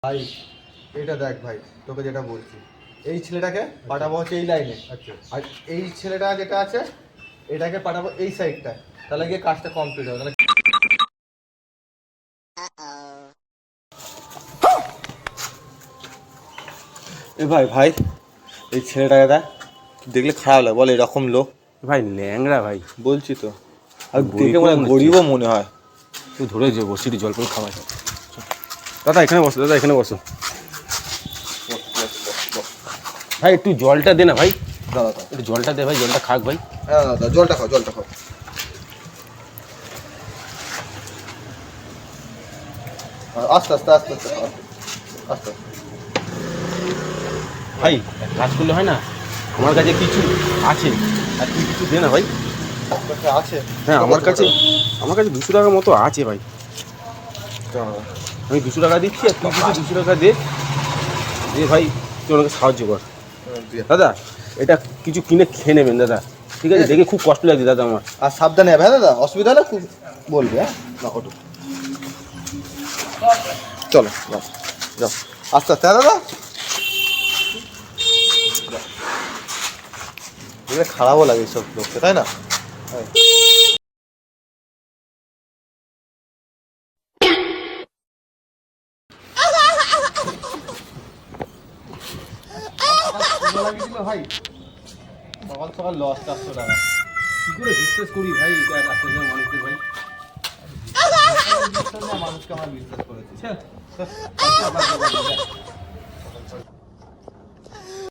ভাই এটা দেখ ভাই, তোকে যেটা বলছি, এই ছেলেটাকে পাঠাবো হচ্ছে এই লাইনে। আচ্ছা, আর এই ছেলেটা যেটা আছে এটাকে পাঠাবো এই সাইডটায়, তাহলে গিয়ে কাজটা কমপ্লিট হবে। তাহলে এ ভাই ভাই এই ছেলেটাকে দেখ, দেখলে খারাপ লাগে বল, এরকম লোক ভাই ল্যাংড়া ভাই, বলছি তো। আর দেখে মনে গরিবও মনে হয়। তুই ধরে যে বসিটি জল করে খাওয়া যায়। দাদা এখানে বসো, দাদা এখানে বসো। ভাই একটু জলটা দে না ভাই, দাদা একটু জলটা দে ভাই, জলটা খাক ভাই। হ্যাঁ দাদা, জলটা খাও, জলটা খাও। আস্তে আস্তে আস্তে আস্তে আস্তে আস্তে। ভাই এক কাজ করলে হয় না, আমার কাছে কিছু আছে, আর তুই কিছু দে না ভাই। আছে? হ্যাঁ আমার কাছে 200 টাকার মতো আছে ভাই। আমি 200 টাকা দিচ্ছি, আর তুই কিছু 200 টাকা দে ভাই, তুই ওনাকে সাহায্য কর। দাদা এটা কিছু কিনে খেয়ে নেবেন দাদা, ঠিক আছে? দেখে খুব কষ্ট লাগছে দাদা আমার। আর সাবধানে যাবে, হ্যাঁ দাদা, অসুবিধা হলে খুব বলবি। হ্যাঁ না, ওঠো, চলো যাও যাও আস্তে আস্তে। হ্যাঁ দাদা, খারাপও লাগে এইসব লোককে, তাই না? ভাই সকাল সকাল লস 400 টাকা। কি করে বিশ্বাস করি ভাই মানুষদের ভাই? মানুষকে আমার বিশ্বাস করেছে।